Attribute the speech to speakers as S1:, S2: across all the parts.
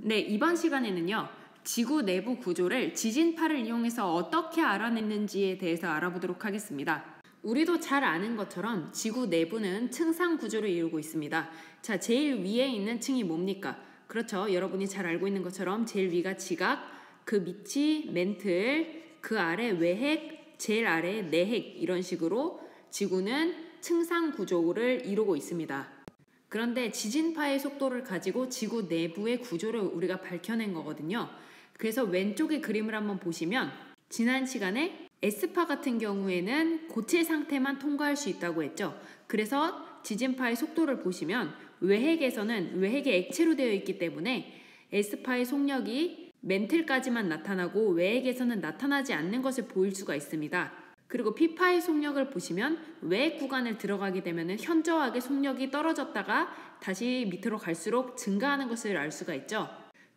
S1: 네, 이번 시간에는요. 지구 내부 구조를 지진파를 이용해서 어떻게 알아냈는지에 대해서 알아보도록 하겠습니다. 우리도 잘 아는 것처럼 지구 내부는 층상 구조를 이루고 있습니다. 자, 제일 위에 있는 층이 뭡니까? 그렇죠. 여러분이 잘 알고 있는 것처럼 제일 위가 지각, 그 밑이 멘틀, 그 아래 외핵, 제일 아래 내핵 이런 식으로 지구는 층상 구조를 이루고 있습니다. 그런데 지진파의 속도를 가지고 지구 내부의 구조를 우리가 밝혀낸 거거든요. 그래서 왼쪽의 그림을 한번 보시면 지난 시간에 S파 같은 경우에는 고체 상태만 통과할 수 있다고 했죠. 그래서 지진파의 속도를 보시면 외핵에서는 외핵이 액체로 되어 있기 때문에 S파의 속력이 멘틀까지만 나타나고 외핵에서는 나타나지 않는 것을 보일 수가 있습니다. 그리고 P파의 속력을 보시면 외핵 구간을 들어가게 되면 현저하게 속력이 떨어졌다가 다시 밑으로 갈수록 증가하는 것을 알 수가 있죠.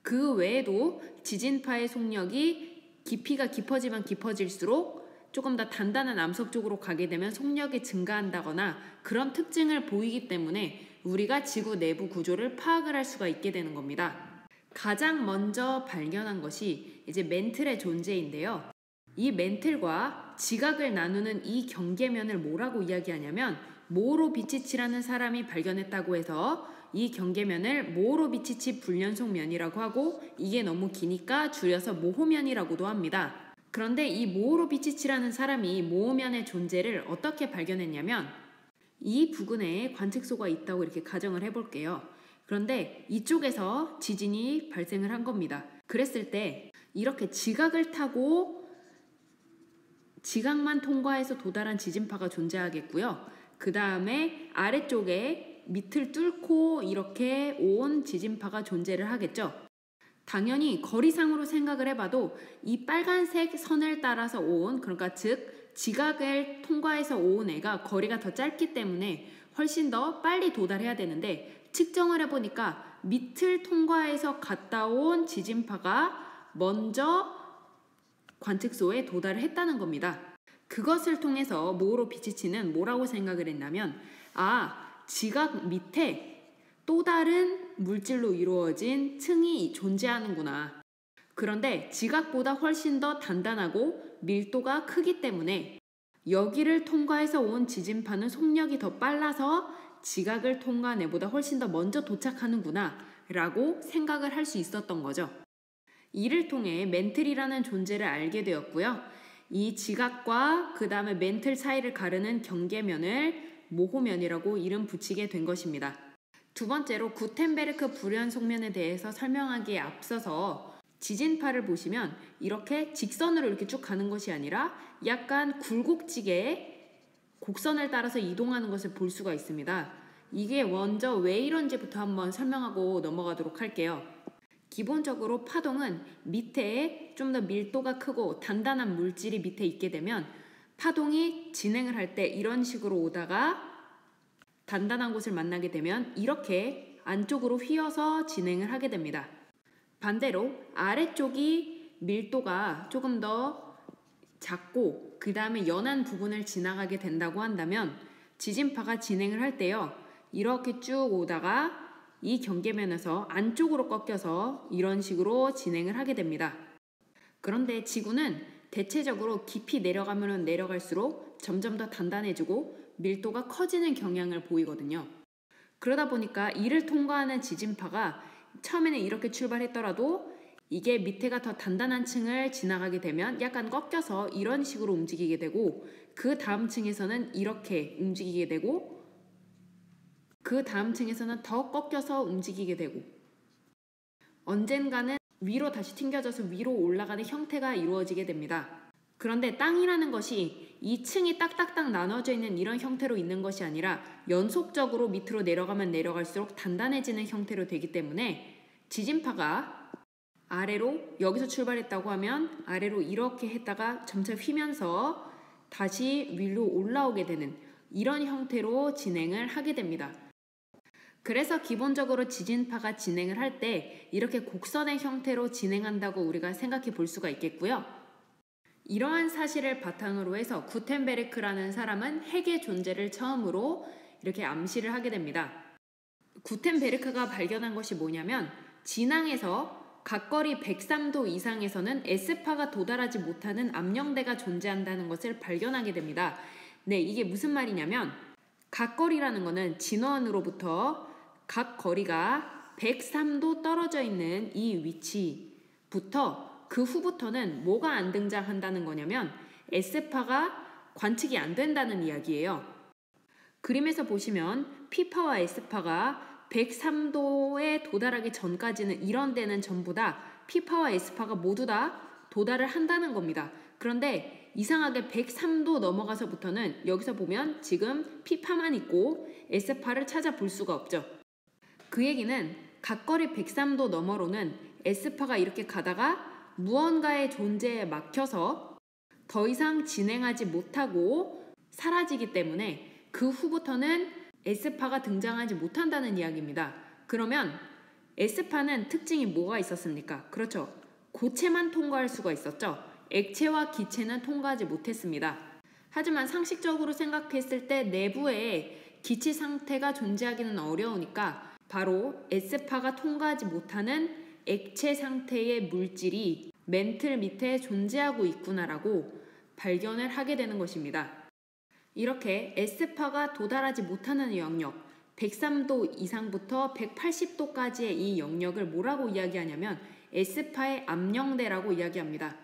S1: 그 외에도 지진파의 속력이 깊이가 깊어지면 깊어질수록 조금 더 단단한 암석 쪽으로 가게 되면 속력이 증가한다거나 그런 특징을 보이기 때문에 우리가 지구 내부 구조를 파악을 할 수가 있게 되는 겁니다. 가장 먼저 발견한 것이 이제 멘틀의 존재인데요. 이 멘틀과 지각을 나누는 이 경계면을 뭐라고 이야기하냐면 모로비치치라는 사람이 발견했다고 해서 이 경계면을 모로비치치 불연속면이라고 하고 이게 너무 기니까 줄여서 모호면이라고도 합니다. 그런데 이 모로비치치라는 사람이 모호면의 존재를 어떻게 발견했냐면 이 부근에 관측소가 있다고 이렇게 가정을 해볼게요. 그런데 이쪽에서 지진이 발생을 한 겁니다. 그랬을 때 이렇게 지각을 타고 지각만 통과해서 도달한 지진파가 존재하겠고요. 그 다음에 아래쪽에 밑을 뚫고 이렇게 온 지진파가 존재를 하겠죠. 당연히 거리상으로 생각을 해봐도 이 빨간색 선을 따라서 온, 그러니까 즉 지각을 통과해서 온 애가 거리가 더 짧기 때문에 훨씬 더 빨리 도달해야 되는데 측정을 해보니까 밑을 통과해서 갔다 온 지진파가 먼저 관측소에 도달을 했다는 겁니다. 그것을 통해서 모로비치치는 뭐라고 생각을 했냐면 지각 밑에 또 다른 물질로 이루어진 층이 존재하는구나. 그런데 지각보다 훨씬 더 단단하고 밀도가 크기 때문에 여기를 통과해서 온 지진파는 속력이 더 빨라서 지각을 통과한 애보다 훨씬 더 먼저 도착하는구나 라고 생각을 할 수 있었던 거죠. 이를 통해 멘틀이라는 존재를 알게 되었고요. 이 지각과 그 다음에 멘틀 사이를 가르는 경계면을 모호면이라고 이름 붙이게 된 것입니다. 두 번째로 구텐베르크 불연속면에 대해서 설명하기에 앞서서 지진파를 보시면 이렇게 직선으로 이렇게 쭉 가는 것이 아니라 약간 굴곡지게 곡선을 따라서 이동하는 것을 볼 수가 있습니다. 이게 먼저 왜 이런지부터 한번 설명하고 넘어가도록 할게요. 기본적으로 파동은 밑에 좀 더 밀도가 크고 단단한 물질이 밑에 있게 되면 파동이 진행을 할 때 이런 식으로 오다가 단단한 곳을 만나게 되면 이렇게 안쪽으로 휘어서 진행을 하게 됩니다. 반대로 아래쪽이 밀도가 조금 더 작고 그 다음에 연한 부분을 지나가게 된다고 한다면 지진파가 진행을 할 때요. 이렇게 쭉 오다가 이 경계면에서 안쪽으로 꺾여서 이런 식으로 진행을 하게 됩니다. 그런데 지구는 대체적으로 깊이 내려가면 내려갈수록 점점 더 단단해지고 밀도가 커지는 경향을 보이거든요. 그러다 보니까 이를 통과하는 지진파가 처음에는 이렇게 출발했더라도 이게 밑에가 더 단단한 층을 지나가게 되면 약간 꺾여서 이런 식으로 움직이게 되고 그 다음 층에서는 이렇게 움직이게 되고 그 다음 층에서는 더 꺾여서 움직이게 되고 언젠가는 위로 다시 튕겨져서 위로 올라가는 형태가 이루어지게 됩니다. 그런데 땅이라는 것이 이 층이 딱딱딱 나눠져 있는 이런 형태로 있는 것이 아니라 연속적으로 밑으로 내려가면 내려갈수록 단단해지는 형태로 되기 때문에 지진파가 아래로 여기서 출발했다고 하면 아래로 이렇게 했다가 점차 휘면서 다시 위로 올라오게 되는 이런 형태로 진행을 하게 됩니다. 그래서 기본적으로 지진파가 진행을 할 때 이렇게 곡선의 형태로 진행한다고 우리가 생각해 볼 수가 있겠고요. 이러한 사실을 바탕으로 해서 구텐베르크라는 사람은 핵의 존재를 처음으로 이렇게 암시를 하게 됩니다. 구텐베르크가 발견한 것이 뭐냐면 진앙에서 각거리 103도 이상에서는 S파가 도달하지 못하는 암령대가 존재한다는 것을 발견하게 됩니다. 네, 이게 무슨 말이냐면 각거리라는 거는 진원으로부터 각 거리가 103도 떨어져 있는 이 위치부터 그 후부터는 뭐가 안 등장한다는 거냐면 S파가 관측이 안 된다는 이야기예요. 그림에서 보시면 P파와 S파가 103도에 도달하기 전까지는 이런 데는 전부 다 P파와 S파가 모두 다 도달을 한다는 겁니다. 그런데 이상하게 103도 넘어가서부터는 여기서 보면 지금 P파만 있고 S파를 찾아볼 수가 없죠. 그 얘기는 각거리 103도 너머로는 S파가 이렇게 가다가 무언가의 존재에 막혀서 더 이상 진행하지 못하고 사라지기 때문에 그 후부터는 S파가 등장하지 못한다는 이야기입니다. 그러면 S파는 특징이 뭐가 있었습니까? 그렇죠. 고체만 통과할 수가 있었죠. 액체와 기체는 통과하지 못했습니다. 하지만 상식적으로 생각했을 때 내부에 기체 상태가 존재하기는 어려우니까 바로 S파가 통과하지 못하는 액체 상태의 물질이 멘틀 밑에 존재하고 있구나라고 발견을 하게 되는 것입니다. 이렇게 S파가 도달하지 못하는 영역, 103도 이상부터 180도까지의 이 영역을 뭐라고 이야기하냐면 S파의 암령대라고 이야기합니다.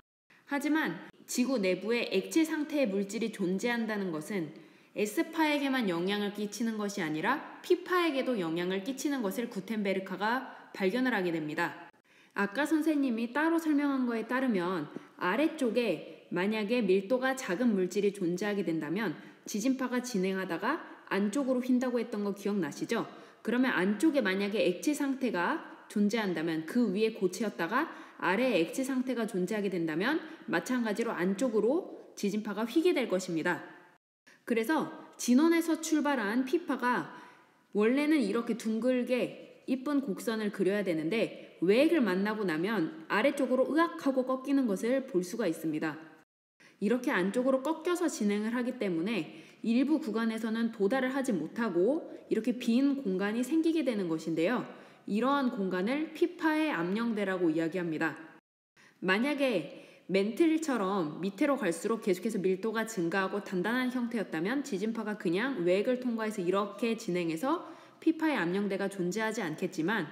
S1: 하지만 지구 내부에 액체 상태의 물질이 존재한다는 것은 S파에게만 영향을 끼치는 것이 아니라 P파에게도 영향을 끼치는 것을 구텐베르크가 발견을 하게 됩니다. 아까 선생님이 따로 설명한 거에 따르면 아래쪽에 만약에 밀도가 작은 물질이 존재하게 된다면 지진파가 진행하다가 안쪽으로 휜다고 했던 거 기억나시죠? 그러면 안쪽에 만약에 액체 상태가 존재한다면 그 위에 고체였다가 아래에 액체 상태가 존재하게 된다면 마찬가지로 안쪽으로 지진파가 휘게 될 것입니다. 그래서 진원에서 출발한 P파가 원래는 이렇게 둥글게 이쁜 곡선을 그려야 되는데 외핵을 만나고 나면 아래쪽으로 으악하고 꺾이는 것을 볼 수가 있습니다. 이렇게 안쪽으로 꺾여서 진행을 하기 때문에 일부 구간에서는 도달을 하지 못하고 이렇게 빈 공간이 생기게 되는 것인데요. 이러한 공간을 P파의 암령대라고 이야기합니다. 만약에 멘틀처럼 밑으로 갈수록 계속해서 밀도가 증가하고 단단한 형태였다면 지진파가 그냥 외핵을 통과해서 이렇게 진행해서 P파의 암령대가 존재하지 않겠지만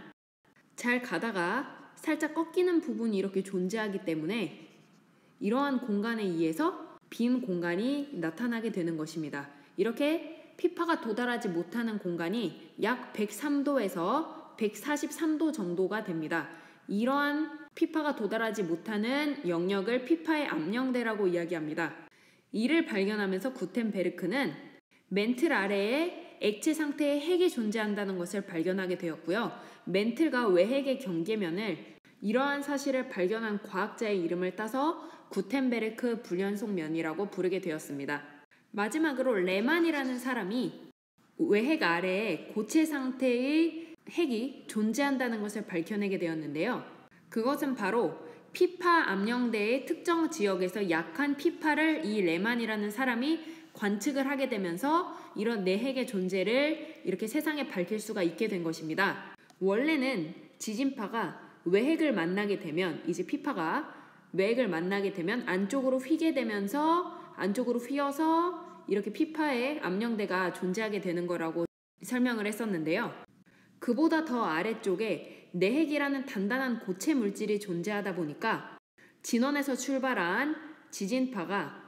S1: 잘 가다가 살짝 꺾이는 부분이 이렇게 존재하기 때문에 이러한 공간에 의해서 빈 공간이 나타나게 되는 것입니다. 이렇게 P파가 도달하지 못하는 공간이 약 103도에서 143도 정도가 됩니다. 이러한 P파가 도달하지 못하는 영역을 P파의 암령대라고 이야기합니다. 이를 발견하면서 구텐베르크는 멘틀 아래에 액체 상태의 핵이 존재한다는 것을 발견하게 되었고요. 멘틀과 외핵의 경계면을 이러한 사실을 발견한 과학자의 이름을 따서 구텐베르크 불연속면이라고 부르게 되었습니다. 마지막으로 레만이라는 사람이 외핵 아래에 고체 상태의 핵이 존재한다는 것을 밝혀내게 되었는데요. 그것은 바로 P파 암령대의 특정 지역에서 약한 P파를 이 레만이라는 사람이 관측을 하게 되면서 이런 내핵의 존재를 이렇게 세상에 밝힐 수가 있게 된 것입니다. 원래는 지진파가 외핵을 만나게 되면 이제 P파가 외핵을 만나게 되면 안쪽으로 휘게 되면서 안쪽으로 휘어서 이렇게 P파의 암령대가 존재하게 되는 거라고 설명을 했었는데요. 그보다 더 아래쪽에 내핵이라는 단단한 고체 물질이 존재하다 보니까 진원에서 출발한 지진파가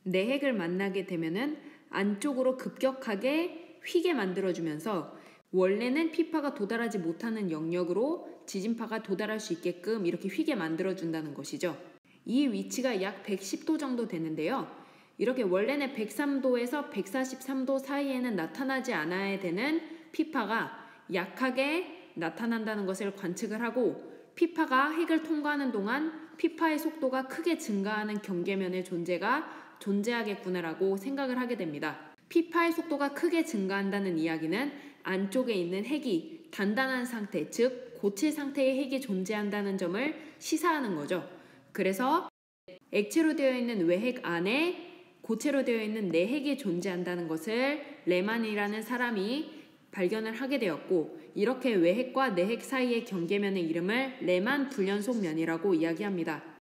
S1: 내핵을 만나게 되면은 안쪽으로 급격하게 휘게 만들어주면서 원래는 P파가 도달하지 못하는 영역으로 지진파가 도달할 수 있게끔 이렇게 휘게 만들어준다는 것이죠. 이 위치가 약 110도 정도 되는데요. 이렇게 원래는 103도에서 143도 사이에는 나타나지 않아야 되는 P파가 약하게 나타난다는 것을 관측을 하고 P파가 핵을 통과하는 동안 P파의 속도가 크게 증가하는 경계면의 존재가 존재하겠구나라고 생각을 하게 됩니다. P파의 속도가 크게 증가한다는 이야기는 안쪽에 있는 핵이 단단한 상태, 즉 고체 상태의 핵이 존재한다는 점을 시사하는 거죠. 그래서 액체로 되어 있는 외핵 안에 고체로 되어 있는 내핵이 존재한다는 것을 레만이라는 사람이 발견을 하게 되었고 이렇게 외핵과 내핵 사이의 경계면의 이름을 레만 불연속면이라고 이야기합니다.